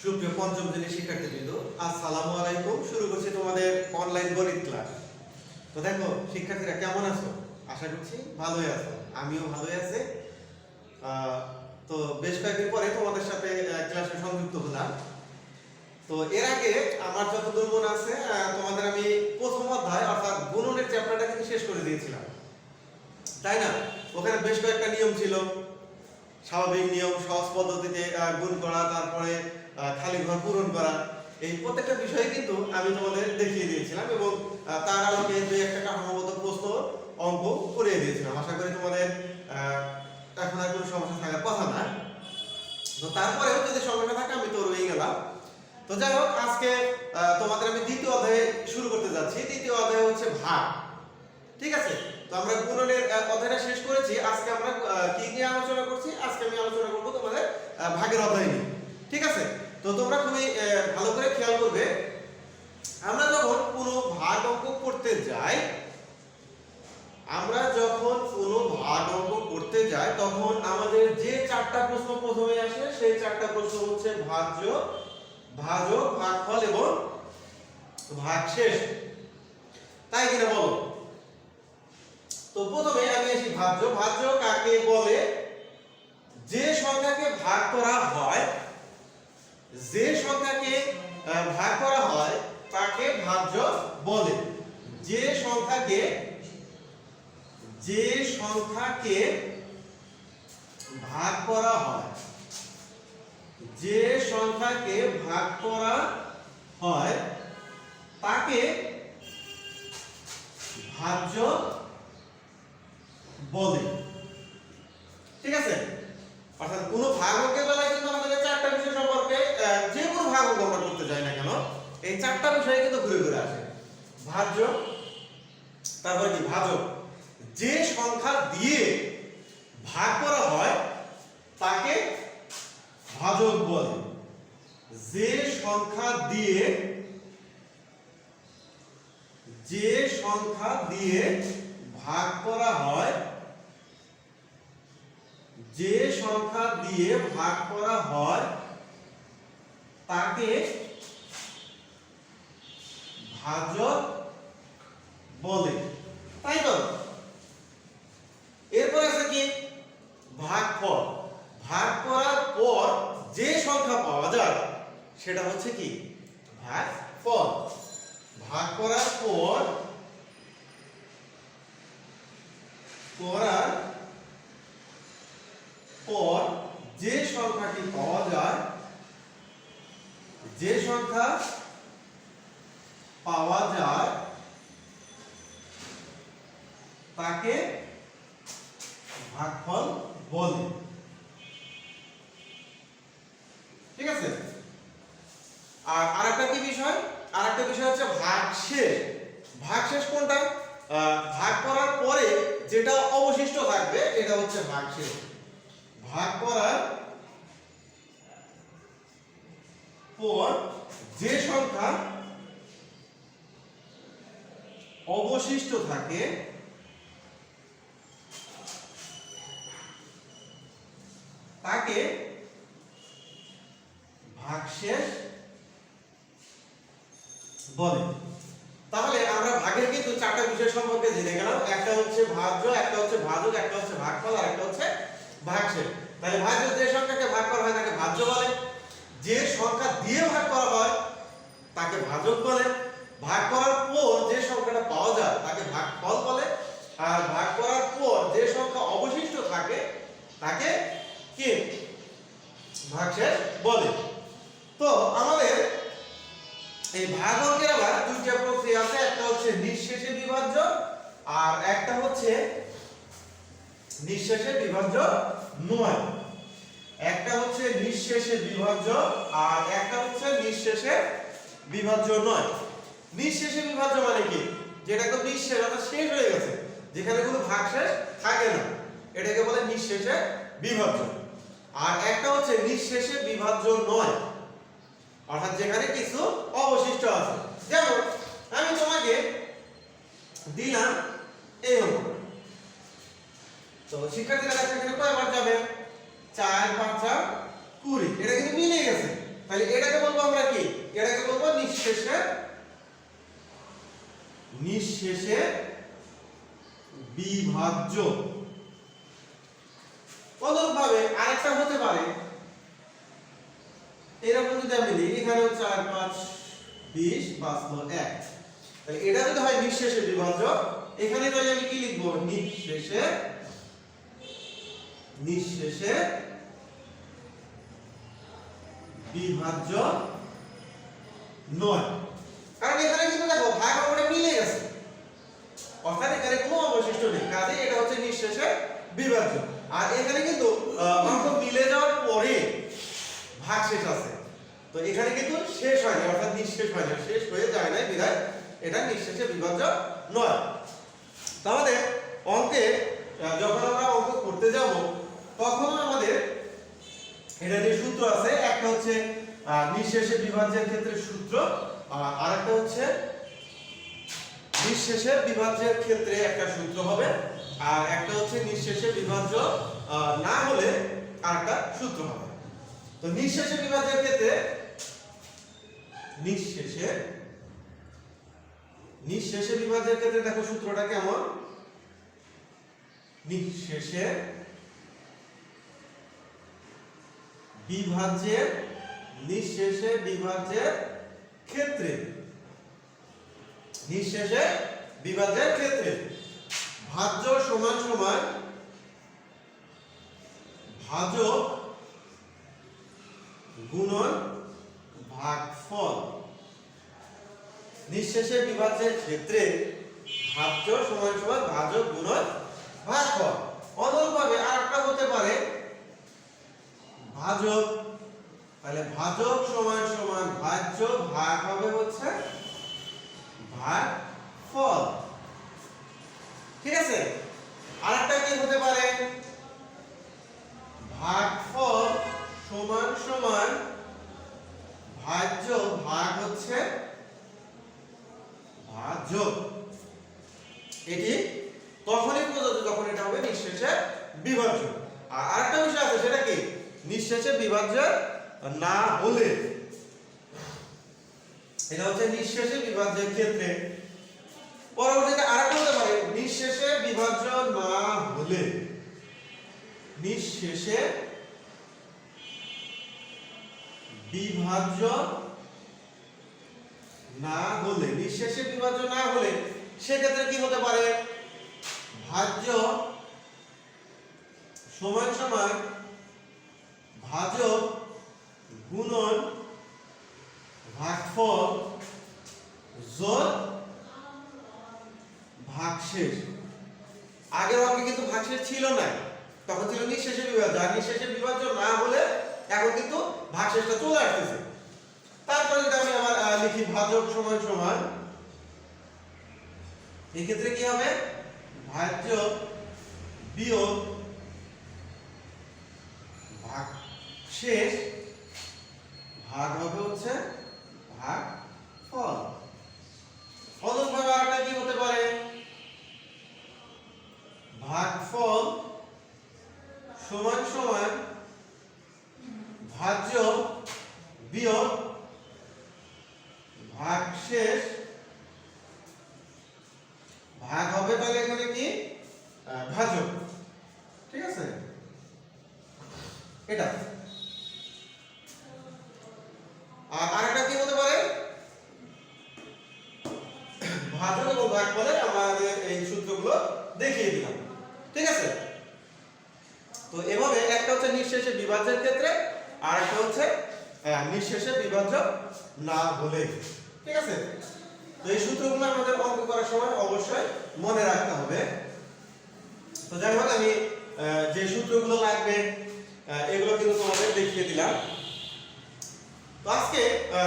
সুপ্রিয় পঞ্চম শ্রেণীর শিক্ষার্থীবৃন্দ, আসসালামু আলাইকুম। শুরু করছি তোমাদের অনলাইন গণিত ক্লাস। তো দেখো শিক্ষার্থীরা কেমন আছো? আশা করছি ভালোই আছো, আমিও ভালোই আছি। তো বেশ কয়েকদিন পরে তোমাদের সাথে ক্লাসে সংযুক্ত হলাম। তো এর আগে আমার যতদূর মনে আছে তোমাদের আমি প্রথম অধ্যায় অর্থাৎ গুণনের চ্যাপ্টারটা কিন্তু শেষ করে দিয়েছিলাম, তাই না? ওখানে বেশ কয়েকটা নিয়ম ছিল, স্বাভাবিক নিয়ম, সহজ পদ্ধতিতে গুণ করা, তারপরে খালি ঘর পূরণ করা, এই প্রত্যেকটা বিষয়ে কিন্তু আমি তোমাদের দেখিয়ে দিয়েছিলাম এবং তার আলোকে দুই একটা কাঠামোগত প্রশ্ন অঙ্ক করিয়ে দিয়েছিলাম। আশা করি তোমাদের এখন আর কোনো সমস্যা থাকার কথা না। তো তারপরেও যদি সমস্যা থাকে আমি তো রয়ে গেলাম। তো যাই হোক, আজকে তোমাদের আমি দ্বিতীয় অধ্যায় শুরু করতে যাচ্ছি। দ্বিতীয় অধ্যায় হচ্ছে ভাগ। ঠিক আছে? তো আমরা গুণনের অধ্যায়টা শেষ করেছি। আজকে আমরা কি নিয়ে আলোচনা করছি? আজকে আমি আলোচনা করব তোমাদের ভাগের অধ্যায় নিয়ে। ঠিক আছে? তো তোমরা খুবই ভালো করে খেয়াল করবে, আমরা যখন কোনো ভাগ অঙ্ক করতে যাই, তখন আমাদের যে চারটা প্রশ্ন প্রথমে আসে সেই চারটা প্রশ্ন হচ্ছে ভাজ্য, ভাজক, ভাগফল এবং ভাগশেষ। তাই কিনা বলো? তো প্রথমে আমি আসি ভাজ্য। ভাজ্য কাকে বলে? যে সংখ্যাকে ভাগ করা হয়, যে সংখ্যাকে ভাগ করা হয় তাকে ভাজ্য বলে। যে সংখ্যাকে ভাগ করা হয়, যে সংখ্যাকে ভাগ করা হয় তাকে ভাজ্য বলে। ঠিক আছে? অর্থাৎ কোন ভাগ অঙ্কের বেলায় কিন্তু আমাদের চারটা বিষয় সম্পর্কে, যে কোনো ভাগ অঙ্ক আমরা করতে যাই না কেন, এই চারটা বিষয় কিন্তু ঘুরে ঘুরে আসে। ভাজ্য, তারপরে কি ভাজক। যে সংখ্যা দিয়ে ভাগ করা হয় তাকে ভাজক বলে। যে সংখ্যা দিয়ে ভাগ করা হয়, যে সংখ্যা দিয়ে ভাগ করা হয় তাকে ভাজক বলে। তাই তো? এরপর আছে কি? ভাগফল। ভাগ করার পর যে সংখ্যা পাওয়া যায় সেটা হচ্ছে কি? ভাগফল। ভাগ করার পর যে সংখ্যাটি পাওয়া যায়, যে সংখ্যা পাওয়া যায় তাকে ভাগফল বলে। ঠিক আছে? আর আরেকটা কি বিষয়? আরেকটা বিষয় হচ্ছে ভাগশেষ। ভাগশেষ কোনটা? ভাগ করার পরে যেটা অবশিষ্ট থাকবে এটা হচ্ছে ভাগশেষ। ভাগ করার পর যে সংখ্যা অবশিষ্ট থাকে তাকে ভাগশেষ বলে। তাহলে আমরা ভাগের কিন্তু চারটা বিষয় সম্পর্কে জেনে গেলাম। একটা হচ্ছে ভাজ্য, একটা হচ্ছে ভাজক, একটা হচ্ছে ভাগফল, আর একটা হচ্ছে ভাগশেষ। তাহলে ভাজ্য যে সংখ্যাকে ভাগ করা হয় তাকে ভাজ্য বলে। যে সংখ্যা দিয়ে ভাগ করা হয় তাকে ভাজক বলে। ভাগ করার পর যে সংখ্যাটা পাওয়া যায় তাকে ভাগফল বলে। আর ভাগ করার পর যে সংখ্যা অবশিষ্ট থাকে তাকে কি? ভাগশেষ বলে। তো আমাদের এই ভাগ অঙ্কের আবার দুইটা প্রক্রিয়া আছে। একটা হচ্ছে নিঃশেষে বিভাজ্য আর একটা হচ্ছে নিঃশেষে বিভাজ্য নয়। একটা হচ্ছে নিঃশেষে বিভাজ্য আর একটা হচ্ছে নিঃশেষে বিভাজ্য নয়। নিঃশেষে বিভাজ্য মানে কি? যেটা একদম নিঃশেষ, অর্থাৎ শেষ হয়ে গেছে, যেখানে কোনো ভাগশেষ থাকে না, এটাকে বলে নিঃশেষে বিভাজ্য। আর একটা হচ্ছে নিঃশেষে বিভাজ্য নয়, অর্থাৎ যেখানে কিছু অবশিষ্ট আছে। যেমন আমি তোমাকে দিলাম এই অঙ্ক, তো শিক্ষার্থীরা এখানে কয়বার যাবে? 4 5 20, এটা কিন্তু মিলে গেছে। তাহলে তাহলে এটাকে বলবো আমরা কি, এটাকে বলবো নিঃশেষে বিভাজ্য। অনুরূপভাবে আরেকটা হতে পারে এরকম যদি আমি লিখি, এখানে 4 5 20 5 9 1, তাহলে এটা যদি হয় নিঃশেষে বিভাজ্য, এখানে তাহলে আমি কি লিখব, নিঃশেষে বিভাজ্য নয়। কারণ এখানে কিন্তু দেখো ভাগ অঙ্কটা মিলে গেছে, অর্থাৎ এখানে কোনো অবশিষ্ট নেই, কাজে এটা হচ্ছে নিঃশেষে বিভাজ্য। আর এখানে কিন্তু অঙ্ক মিলে যাওয়ার পরে ভাগশেষ আছে, তো এখানে কিন্তু শেষ হয়নি, অর্থাৎ নিঃশেষ হয়নি, শেষ হয়ে যায় না, বিধায় এটা নিঃশেষে বিভাজ্য নয়। তাহলে অঙ্কে যখন আমরা অঙ্ক করতে যাব তখন আমাদের এটা যে সূত্র আছে, একটা হচ্ছে নিঃশেষে বিভাজ্যের ক্ষেত্রে সূত্র, আর একটা হচ্ছে নিঃশেষে বিভাজ্যের ক্ষেত্রে একটা সূত্র হবে, আর একটা হচ্ছে নিঃশেষে বিভাজ্য না হলে আরেকটা সূত্র হবে। তো নিঃশেষে বিভাজ্যের ক্ষেত্রে নিঃশেষে বিভাজ্যের ক্ষেত্রে দেখো সূত্রটা কেমন, নিঃশেষে বিভাজ্যের ক্ষেত্রে ভাজ্য সমান সমান ভাজক গুণন ভাগফল। নিঃশেষে বিভাজ্যের ক্ষেত্রে ভাজ্য সমান সমান ভাজক গুণন ভাগফল। অনুরূপভাবে আরেকটা হতে পারে ভাজক, তাহলে ভাজক সমান সমান ভাজ্য ভাগ হবে হচ্ছে ভাগফল। ঠিক আছে, আরেকটা কি হতে পারে, ভাগফল সমান সমান ভাজ্য ভাগ হচ্ছে ভাজক। এটি তখনই প্রযোজ্য যখন এটা হবে নিঃশেষে বিভাজ্য। আর আরেকটা বিষয় আছে, সেটা কি, নিঃশেষে বিভাজ্য না হলে, এটা হচ্ছে নিঃশেষে বিভাজ্যের ক্ষেত্রে। পরবর্তীতে আরেকটা হতে পারে নিঃশেষে বিভাজ্য না হলে, নিঃশেষে বিভাজ্য না হলে সেক্ষেত্রে কি হতে পারে, ভাজ্য সমান সমান ভাজক গুণন ভাগফল যোগ ভাগশেষ। আগের অঙ্কে কিন্তু ভাগশেষ ছিল না, তখন ছিল নিঃশেষে বিভাজ্য, আর নিঃশেষে বিভাজ্য না হলে এখন কিন্তু ভাগশেষটা চলে আসতেছে। তারপরে যদি আমি আবার লিখি ভাজক সমান সমান, এই ক্ষেত্রে কি হবে, ভাজ্য বিয়োগ ভাগশেষ ভাগ হবে হচ্ছে ভাগফল। অনুরূপভাবে আরেকটা কি হতে পারে, ভাগফল সমান সমান ভাজ্য বিয়োগ ভাগশেষ ভাগ হবে, তাহলে এখানে কি ভাজক। ঠিক আছে, এটা। আর আরেকটা কি হতে পারে, ভাজক এবং ভাগফলের আমাদের এই সূত্রগুলো দেখিয়ে দিলাম। ঠিক আছে, তো এভাবে একটা হচ্ছে নিঃশেষে বিভাজ্যের ক্ষেত্রে, আর একটা হচ্ছে নিঃশেষে বিভাজ্য না হলে। ঠিক আছে, তো এই সূত্রগুলো আমাদের অঙ্ক করার সময় অবশ্যই মনে রাখতে হবে। তো যাই হোক, আমি যে সূত্রগুলো লাগবে এগুলো কিন্তু তোমাদের দেখিয়ে দিলাম। তো আজকে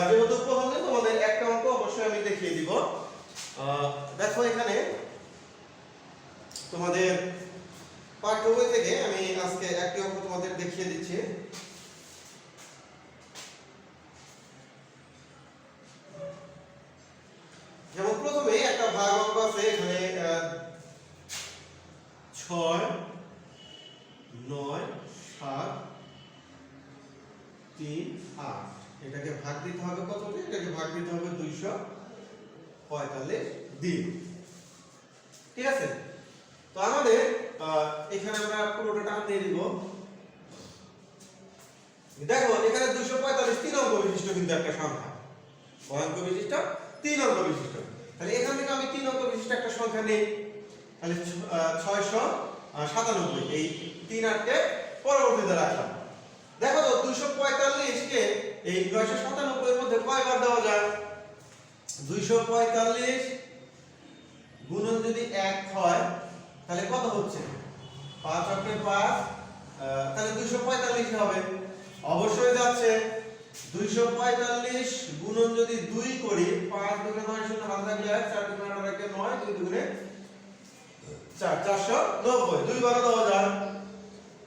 যেহেতু প্রথম দিন, তোমাদের একটা অঙ্ক অবশ্যই আমি দেখিয়ে দিব। দেখো এখানে তোমাদের পাঠ্য বই থেকে আমি আজকে একটি অঙ্ক তোমাদের দেখিয়ে দিচ্ছি। যেমন প্রথমে একটা ভাগ অঙ্ক আছে, এখানে 6 9 7 3 8। এটাকে ভাগ দিতে হবে কত দিয়ে? এটাকে ভাগ দিতে হবে 245 দিয়ে। ঠিক আছে, তো আমাদের এখানে আমরা পুরোটা টান দিয়ে দিব। দেখো এখানে 245 তিন অঙ্ক বিশিষ্ট কিন্তু একটা সংখ্যা, কয় অঙ্ক বিশিষ্ট? তিন অঙ্ক বিশিষ্ট। তাহলে এখান থেকে আমি তিন অঙ্ক বিশিষ্ট একটা সংখ্যা নেই, তাহলে 697। এই 3 8 কে পরবর্তীতে রাখলাম। দেখো তো 245 কে এই 997 এর মধ্যে কয়বার দেওয়া যায়? 245 গুণন যদি 1 হয় তাহলে কত হচ্ছে? 5 8 5, তাহলে 245 হবে, অবশ্যই যাচ্ছে। 245 গুণন যদি 2 করি, 5 দুগুণে 9 শূন্য হাতে থাকলে 1, 4 দুগুণে 8 একে 9, 2 দুগুণে 4, 490, দুইবার দেওয়া যায়।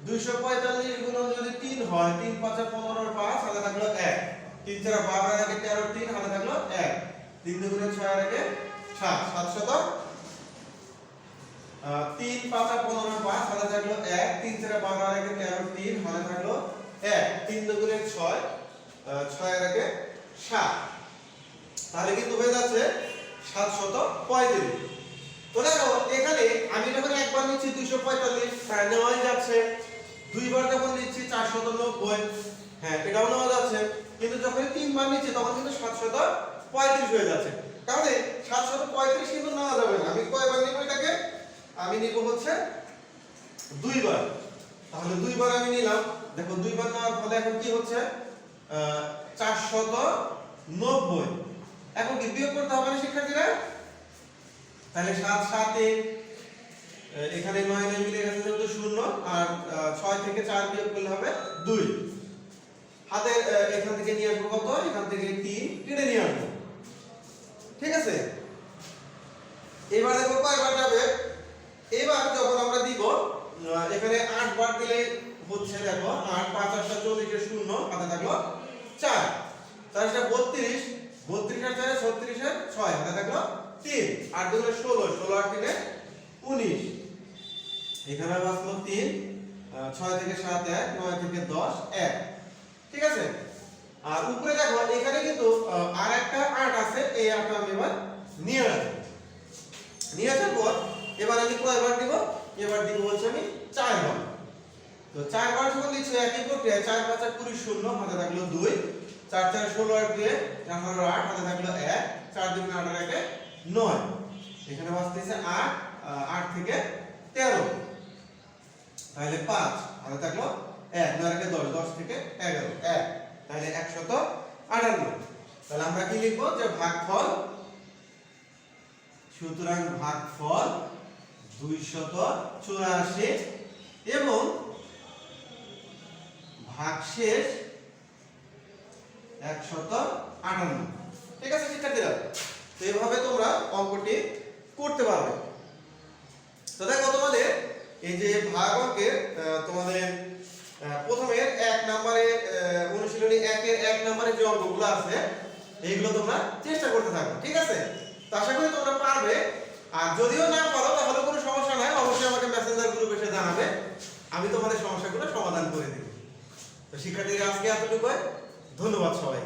245 গুণন যদি 3 হয়, 3 5 15 5 হাতে থাকলো 1, 3 4 12 আর 1 13 3 হাতে থাকলো 1, 3 দুগুণে 6 আর 1 7, 700 3 5 15 5 হাতে থাকলো 1, 3 4 12 আর 1 13 3 হাতে থাকলো 1, 3 দুগুণে 6, 6 আর 1 7, তাহলে কিন্তু হয়ে যাচ্ছে 735। তো দেখো এখানে আমি যখন একবার নিচ্ছি 245 নেওয়াই যাচ্ছে, দুইবার যখন নিচ্ছি 490, হ্যাঁ এটাও নেওয়া যাচ্ছে, কিন্তু যখন তিনবার নিচ্ছি তখন কিন্তু 735 হয়ে যাচ্ছে। তাহলে 735 কিন্তু নেওয়া যাবে না। আমি কয়বার নিব এটাকে? আমি নিব হচ্ছে দুইবার। তাহলে দুইবার আমি নিলাম। দেখো দুইবার নেওয়ার ফলে এখন কি হচ্ছে? 490। এখন কি বিয়োগ করতে হবে না শিক্ষার্থীরা? তাহলে 7 7 এখানে 9 9 মিলে গেছে যেহেতু 0, আর 6 থেকে 4 বিয়োগ করলে হবে 2। হাতে এখান থেকে নিয়ে আসবো কত? এখান থেকে 3 কেটে নিয়ে আসবো। ঠিক আছে, এবার দেখো কয়বার যাবে। এবার যখন আমরা দিব এখানে 8 বার দিলে হচ্ছে, দেখো 8 5 8 40 এর 0 হাতে থাকলো 4, 4 32, 32 আর 4 36 এর 6 হাতে থাকলো 3, 8 দুগুণে 16, 16 আর 3 19, এখানে বাঁচলো 3, 6 থেকে 7 1, 9 থেকে 10 1। ঠিক আছে, আর উপরে দেখো এখানে কিন্তু আর একটা 8 আছে, এই 8টা আমি এবার নিয়ে আসবো। নিয়ে আসার পর এবার আমি কয়বার দিব? এবার দিব হচ্ছে আমি 4 বার। তো 4 বার যখন দিচ্ছি একই প্রক্রিয়া, 4 5 20 0 হাতে থাকলো 2, 4 4 16 আর 2 18 8 হাতে থাকলো 1, 4 2 8 আর 1 9, এখানে বাঁচতেছে 8, 8 থেকে 13, তাহলে 5 হাতে থাকলো 1, 9 আর 10, 10 থেকে 11 1, তাহলে 158। তাহলে আমরা কি লিখব? যে ভাগফল, সুতরাং ভাগফল 284 এবং ভাগশেষ 158। ঠিক আছে শিক্ষার্থীরা, তো এইভাবে তোমরা অঙ্কটি করতে পারবে। তো দেখো তোমাদের এই যে ভাগ অঙ্কের তোমাদের প্রথমে 1 নম্বরে অনুশীলনী 1 এর 1 নম্বরে যে অঙ্কগুলো আছে এইগুলো তোমরা চেষ্টা করতে থাকো। ঠিক আছে, তো আশা করি তোমরা পারবে। আর যদিও না পারো তাহলে কোনো সমস্যা নাই, অবশ্যই আমাকে মেসেঞ্জার গ্রুপে এসে জানাবে, আমি তোমাদের সমস্যাগুলো সমাধান করে দেব। তো শিক্ষার্থীরা আজকে এতটুকুই, ধন্যবাদ সবাই।